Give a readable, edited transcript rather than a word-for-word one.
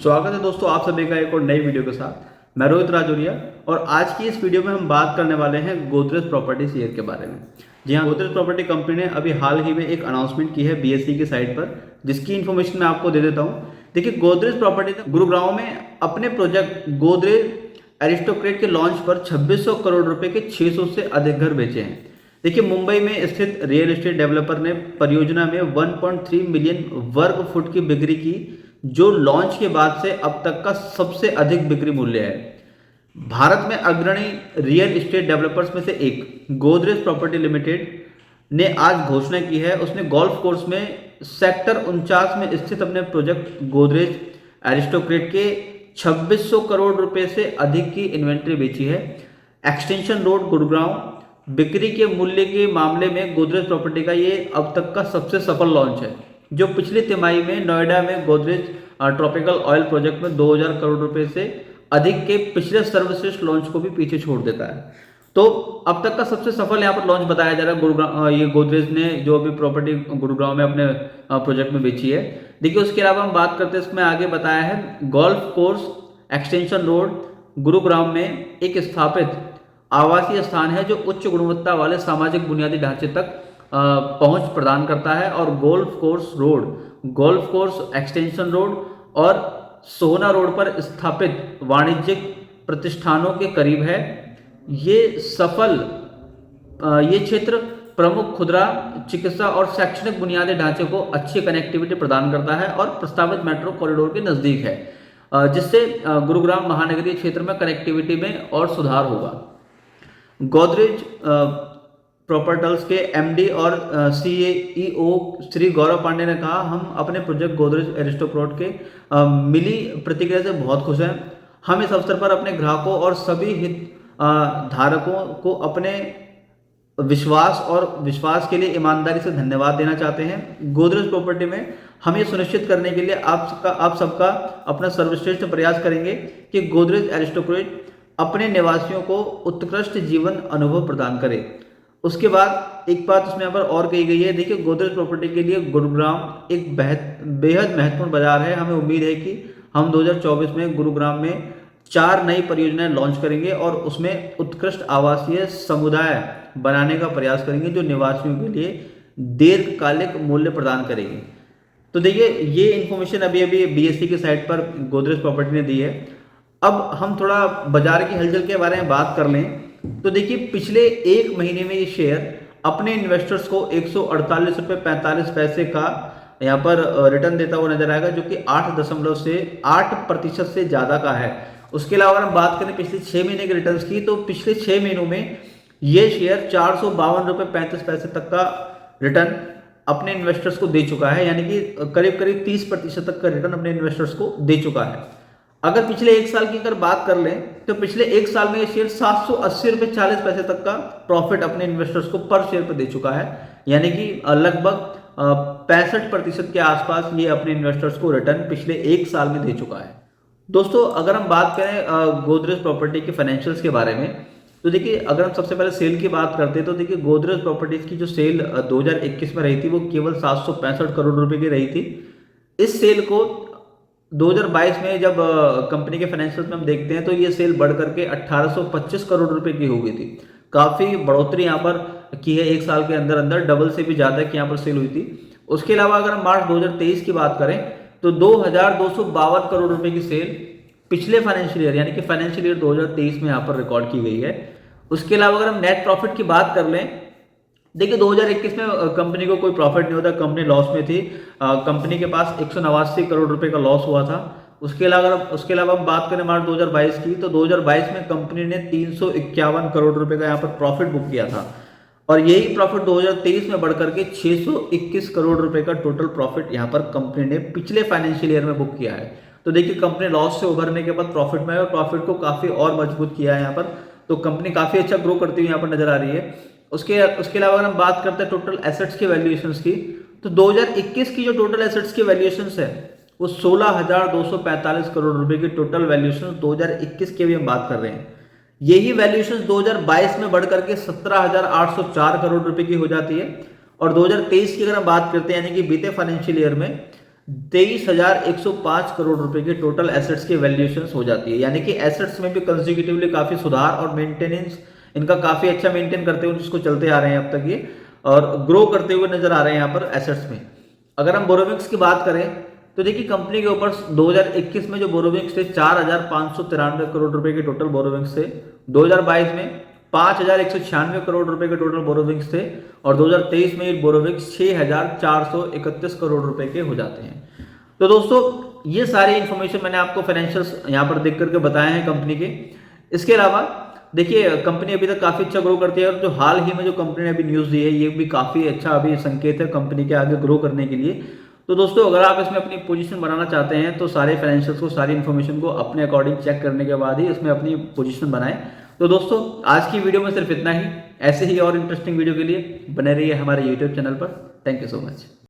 स्वागत है दोस्तों आप सभी का एक और नई वीडियो के साथ। मैं रोहित राजौरिया और आज की इस वीडियो में हम बात करने वाले हैं गोदरेज प्रॉपर्टी शेयर के बारे में। जी हाँ, गोदरेज प्रॉपर्टी कंपनी ने अभी हाल ही में एक अनाउंसमेंट की है बीएसई की साइट पर, जिसकी इन्फॉर्मेशन मैं आपको दे देता हूँ। देखिए, गोदरेज प्रॉपर्टी ने गुरुग्राम में अपने प्रोजेक्ट गोदरेज एरिस्टोक्रेट के लॉन्च पर 2600 करोड़ रुपए के 600 से अधिक घर बेचे हैं। देखिए, मुंबई में स्थित रियल एस्टेट डेवलपर ने परियोजना में 1.3 मिलियन वर्ग फुट की बिक्री की, जो लॉन्च के बाद से अब तक का सबसे अधिक बिक्री मूल्य है। भारत में अग्रणी रियल एस्टेट डेवलपर्स में से एक गोदरेज प्रॉपर्टी लिमिटेड ने आज घोषणा की है, उसने गोल्फ कोर्स में सेक्टर 49 में स्थित अपने प्रोजेक्ट गोदरेज एरिस्टोक्रेट के 2600 करोड़ रुपए से अधिक की इन्वेंट्री बेची है। एक्सटेंशन रोड गुरुग्राम बिक्री के मूल्य के मामले में गोदरेज प्रॉपर्टी का ये अब तक का सबसे सफल लॉन्च है, जो पिछली तिमाही में नोएडा में गोदरेज ट्रॉपिकल ऑयल प्रोजेक्ट में 2000 करोड़ रुपए से अधिक के पिछले सर्वश्रेष्ठ लॉन्च को भी पीछे छोड़ देता है। तो अब तक का सबसे सफल यहाँ पर लॉन्च बताया जा रहा है गुरुग्राम, ये गोदरेज ने जो अभी प्रॉपर्टी गुरुग्राम में अपने प्रोजेक्ट में बेची है। देखिए, उसके अलावा हम बात करते हैं, इसमें आगे बताया है golf course extension road Gurugram में एक स्थापित आवासीय स्थान है जो उच्च गुणवत्ता वाले सामाजिक बुनियादी ढांचे तक पहुंच प्रदान करता है और golf course road, golf course extension road और सोहना रोड पर स्थापित वाणिज्यिक प्रतिष्ठानों के करीब है। ये क्षेत्र प्रमुख खुदरा, चिकित्सा और शैक्षणिक बुनियादी ढांचे को अच्छी कनेक्टिविटी प्रदान करता है और प्रस्तावित मेट्रो कॉरिडोर के नजदीक है, जिससे गुरुग्राम महानगरीय क्षेत्र में कनेक्टिविटी में और सुधार होगा। गोदरेज प्रॉपर्टल्स के एमडी और सीईओ श्री गौरव पांडे ने कहा, हम अपने प्रोजेक्ट गोदरेज एरिस्टोक्रेट के मिली प्रतिक्रिया से बहुत खुश हैं। हम इस अवसर पर अपने ग्राहकों और सभी हित धारकों को अपने विश्वास के लिए ईमानदारी से धन्यवाद देना चाहते हैं। गोदरेज प्रॉपर्टी में हम ये सुनिश्चित करने के लिए आप सबका अपना सर्वश्रेष्ठ प्रयास करेंगे कि गोदरेज एरिस्टोक्रेट अपने निवासियों को उत्कृष्ट जीवन अनुभव प्रदान करे। उसके बाद एक बात उसमें यहाँ पर और कही गई है। देखिए, गोदरेज प्रॉपर्टी के लिए गुरुग्राम एक बेहद महत्वपूर्ण बाजार है। हमें उम्मीद है कि हम 2024 में गुरुग्राम में 4 नई परियोजनाएं लॉन्च करेंगे और उसमें उत्कृष्ट आवासीय समुदाय बनाने का प्रयास करेंगे, जो निवासियों के लिए दीर्घकालिक मूल्य प्रदान करेगी। तो देखिए, ये इन्फॉर्मेशन अभी बीएसई की साइट पर गोदरेज प्रॉपर्टी ने दी है। अब हम थोड़ा बाजार की हलचल के बारे में बात कर लें तो देखिए, पिछले एक महीने में ये शेयर अपने इन्वेस्टर्स को 148 रुपये 45 पैसे का यहाँ पर रिटर्न देता हुआ नजर आएगा, जो कि 8% से ज्यादा का है। उसके अलावा हम बात करें पिछले 6 महीने के रिटर्न्स की, तो पिछले 6 महीनों में ये शेयर 452 रुपये 35 पैसे तक का रिटर्न अपने इन्वेस्टर्स को दे चुका है, यानी कि करीब 30% तक का रिटर्न अपने इन्वेस्टर्स को दे चुका है। अगर पिछले एक साल की अगर बात कर लें तो पिछले एक साल में ये शेयर 780 रुपये 40 पैसे तक का प्रॉफिट अपने इन्वेस्टर्स को पर शेयर पर दे चुका है, यानी कि लगभग 65% के आसपास ये अपने इन्वेस्टर्स को रिटर्न पिछले एक साल में दे चुका है। दोस्तों, अगर हम बात करें गोदरेज प्रॉपर्टी के फाइनेंशियल्स के बारे में, तो देखिए, अगर हम सबसे पहले सेल की बात करते हैं तो देखिए, गोदरेज प्रॉपर्टीज की जो सेल 2021 में रही थी वो केवल 765 करोड़ रुपए की रही थी। इस सेल को 2022 में जब कंपनी के फाइनेंशियल्स में हम देखते हैं तो ये सेल बढ़ करके 1825 करोड़ रुपए की हो गई थी। काफी बढ़ोतरी यहाँ पर की है, एक साल के अंदर अंदर डबल से भी ज्यादा की यहाँ पर सेल हुई थी। उसके अलावा अगर हम मार्च 2023 की बात करें तो 2252 करोड़ रुपए की सेल पिछले फाइनेंशियल ईयर यानी कि फाइनेंशियल ईयर 2023 में यहाँ पर रिकॉर्ड की गई है। उसके अलावा अगर हम नेट प्रॉफिट की बात कर लें, देखिए 2021 में कंपनी को कोई प्रॉफिट नहीं होता, कंपनी लॉस में थी। कंपनी के पास 189 करोड़ रुपए का लॉस हुआ था। उसके अलावा हम बात करें मार्च 2022 की, तो 2022 में कंपनी ने 351 करोड़ रुपए का यहाँ पर प्रॉफिट बुक किया था और यही प्रॉफिट 2023 में बढ़कर के 621 करोड़ रुपए का टोटल प्रॉफिट यहाँ पर कंपनी ने पिछले फाइनेंशियल ईयर में बुक किया है। तो देखिए, कंपनी लॉस से उभरने के बाद प्रॉफिट में है और प्रॉफिट को काफी और मजबूत किया है यहाँ पर। तो कंपनी काफी अच्छा ग्रो करती हुई यहाँ पर नजर आ रही है। उसके अलावा अगर हम बात करते हैं टोटल एसेट्स की वैल्यूएशंस की, तो 2021 की जो टोटल एसेट्स की वैल्यूएशंस है वो 16,245 करोड़ रुपए की टोटल वैल्यूएशंस 2021 की भी हम बात कर रहे हैं। यही वैल्यूएशंस 2022 में बढ़ करके 17,804 करोड़ रुपए की हो जाती है और 2023 की अगर हम बात करते हैं यानी कि बीते फाइनेंशियल ईयर में 23,105 करोड़ रुपए के टोटल एसेट्स की वैल्यूएशन हो जाती है। यानी कि एसेट्स में भी कंसेक्यूटिवली काफी सुधार और मेंटेनेंस इनका काफी अच्छा मेंटेन करते हुए जिसको चलते आ रहे हैं अब तक ये, और ग्रो करते हुए नजर आ रहे हैं यहाँ पर एसेट्स में। अगर हम बोरोविंग्स की बात करें तो देखिए कंपनी के ऊपर 2021 में जो बोरोविंग्स थे 4,593 करोड़ रुपए के टोटल बोरोविंग्स थे। 2022 में 5,196 करोड़ रुपए के टोटल बोरोविंग्स थे, और 2023 में ये बोरोविंग्स 6,431 करोड़ रुपए के हो जाते हैं। तो दोस्तों ये सारी इंफॉर्मेशन मैंने आपको फाइनेंशियल्स यहाँ पर देख करके बताए हैं कंपनी के। इसके अलावा देखिए कंपनी अभी तक काफी अच्छा ग्रो करती है, और जो हाल ही में जो कंपनी ने अभी न्यूज दी है ये भी काफी अच्छा अभी संकेत है कंपनी के आगे ग्रो करने के लिए। तो दोस्तों अगर आप इसमें अपनी पोजीशन बनाना चाहते हैं तो सारे फाइनेंशियल्स को, सारी इन्फॉर्मेशन को अपने अकॉर्डिंग चेक करने के बाद ही इसमें अपनी पोजीशन बनाएं। तो दोस्तों आज की वीडियो में सिर्फ इतना ही। ऐसे ही और इंटरेस्टिंग वीडियो के लिए बने रहिए हमारे यूट्यूब चैनल पर। Thank you so much.